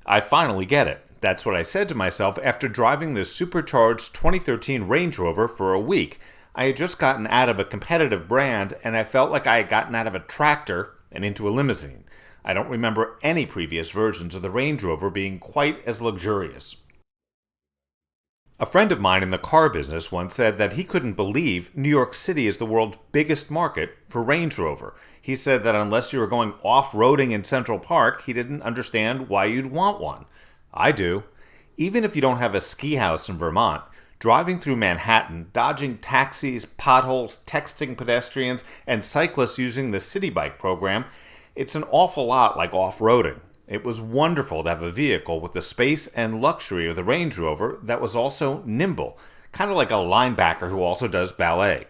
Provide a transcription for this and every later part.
I finally get it. That's what I said to myself after driving the supercharged 2013 Range Rover for a week. I had just gotten out of a competitive brand, and I felt like I had gotten out of a tractor and into a limousine. I don't remember any previous versions of the Range Rover being quite as luxurious. A friend of mine in the car business once said that he couldn't believe New York City is the world's biggest market for Range Rover. He said that unless you were going off-roading in Central Park, he didn't understand why you'd want one. I do. Even if you don't have a ski house in Vermont, driving through Manhattan, dodging taxis, potholes, texting pedestrians, and cyclists using the City Bike program, it's an awful lot like off-roading. It was wonderful to have a vehicle with the space and luxury of the Range Rover that was also nimble, kind of like a linebacker who also does ballet.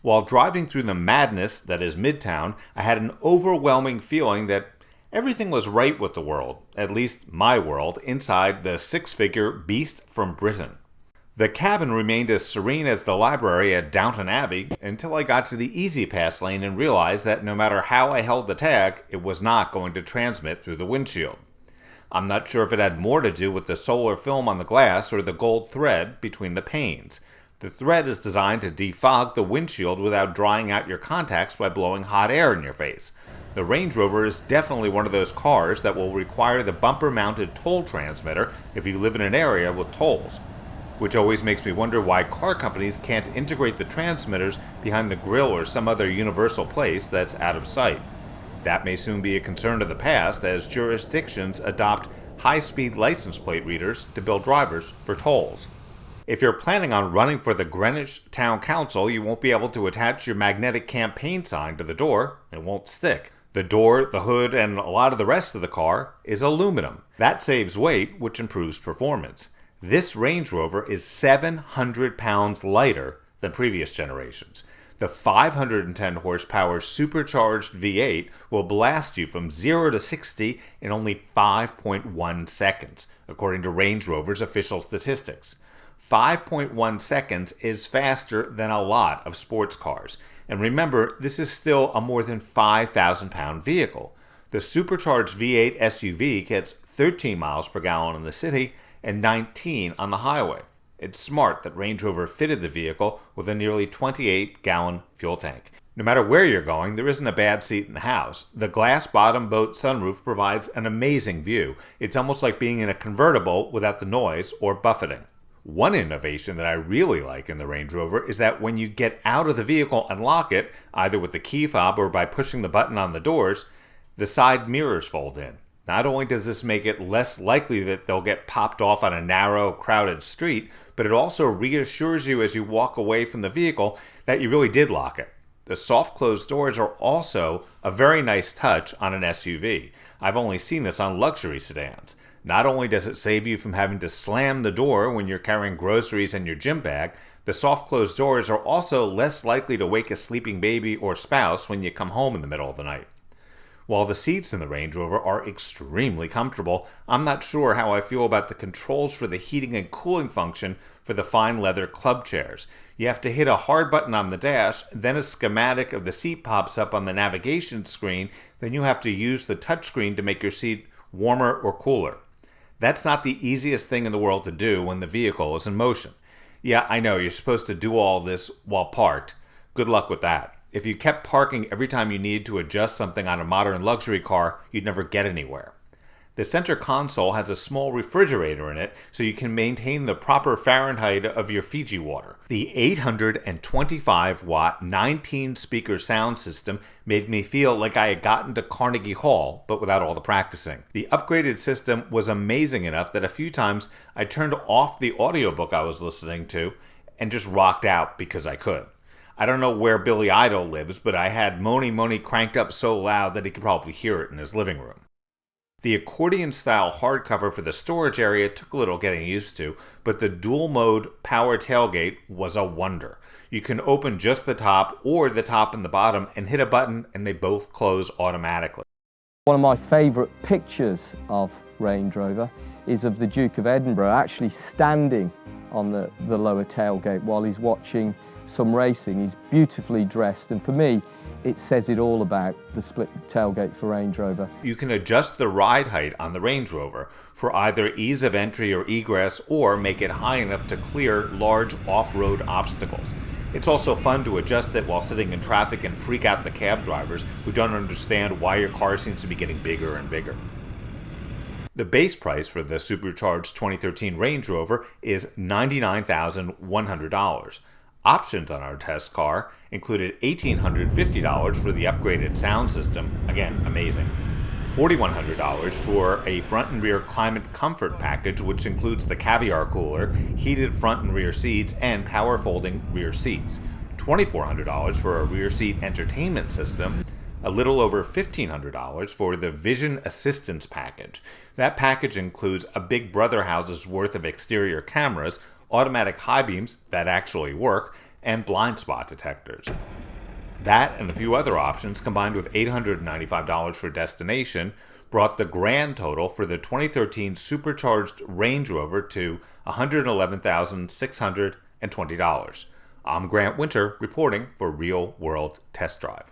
While driving through the madness that is Midtown, I had an overwhelming feeling that everything was right with the world, at least my world, inside the six-figure beast from Britain. The cabin remained as serene as the library at Downton Abbey until I got to the Easy Pass lane and realized that no matter how I held the tag, it was not going to transmit through the windshield. I'm not sure if it had more to do with the solar film on the glass or the gold thread between the panes. The thread is designed to defog the windshield without drying out your contacts by blowing hot air in your face. The Range Rover is definitely one of those cars that will require the bumper-mounted toll transmitter if you live in an area with tolls, which always makes me wonder why car companies can't integrate the transmitters behind the grille or some other universal place that's out of sight. That may soon be a concern of the past as jurisdictions adopt high-speed license plate readers to bill drivers for tolls. If you're planning on running for the Greenwich Town Council, you won't be able to attach your magnetic campaign sign to the door. It won't stick. The door, the hood, and a lot of the rest of the car is aluminum. That saves weight, which improves performance. This Range Rover is 700 pounds lighter than previous generations. The 510 horsepower supercharged V8 will blast you from 0 to 60 in only 5.1 seconds, according to Range Rover's official statistics. 5.1 seconds is faster than a lot of sports cars. And remember, this is still a more than 5,000 pound vehicle. The supercharged V8 SUV gets 13 miles per gallon in the city and 19 on the highway. It's smart that Range Rover fitted the vehicle with a nearly 28-gallon fuel tank. No matter where you're going, there isn't a bad seat in the house. The glass-bottom boat sunroof provides an amazing view. It's almost like being in a convertible without the noise or buffeting. One innovation that I really like in the Range Rover is that when you get out of the vehicle and lock it, either with the key fob or by pushing the button on the doors, the side mirrors fold in. Not only does this make it less likely that they'll get popped off on a narrow, crowded street, but it also reassures you as you walk away from the vehicle that you really did lock it. The soft closed doors are also a very nice touch on an SUV. I've only seen this on luxury sedans. Not only does it save you from having to slam the door when you're carrying groceries and your gym bag, the soft closed doors are also less likely to wake a sleeping baby or spouse when you come home in the middle of the night. While the seats in the Range Rover are extremely comfortable, I'm not sure how I feel about the controls for the heating and cooling function for the fine leather club chairs. You have to hit a hard button on the dash, then a schematic of the seat pops up on the navigation screen, then you have to use the touchscreen to make your seat warmer or cooler. That's not the easiest thing in the world to do when the vehicle is in motion. Yeah, I know, you're supposed to do all this while parked. Good luck with that. If you kept parking every time you needed to adjust something on a modern luxury car, you'd never get anywhere. The center console has a small refrigerator in it so you can maintain the proper Fahrenheit of your Fiji water. The 825-watt 19-speaker sound system made me feel like I had gotten to Carnegie Hall, but without all the practicing. The upgraded system was amazing enough that a few times I turned off the audiobook I was listening to and just rocked out because I could. I don't know where Billy Idol lives, but I had Moni Moni cranked up so loud that he could probably hear it in his living room. The accordion-style hardcover for the storage area took a little getting used to, but the dual-mode power tailgate was a wonder. You can open just the top or the top and the bottom and hit a button and they both close automatically. One of my favourite pictures of Range Rover is of the Duke of Edinburgh actually standing on the lower tailgate while he's watching some racing. He's beautifully dressed, and for me it says it all about the split tailgate for Range Rover. You can adjust the ride height on the Range Rover for either ease of entry or egress, or make it high enough to clear large off-road obstacles. It's also fun to adjust it while sitting in traffic and freak out the cab drivers who don't understand why your car seems to be getting bigger and bigger. The base price for the Supercharged 2013 Range Rover is $99,100. Options on our test car included $1,850 for the upgraded sound system, again amazing, $4,100 for a front and rear climate comfort package, which includes the caviar cooler, heated front and rear seats, and power folding rear seats, $2,400 for a rear seat entertainment system, a little over $1,500 for the Vision Assistance package. That package includes a Big Brother house's worth of exterior cameras, automatic high beams that actually work, and blind spot detectors. That and a few other options, combined with $895 for destination, brought the grand total for the 2013 Supercharged Range Rover to $111,620. I'm Grant Winter, reporting for Real World Test Drive.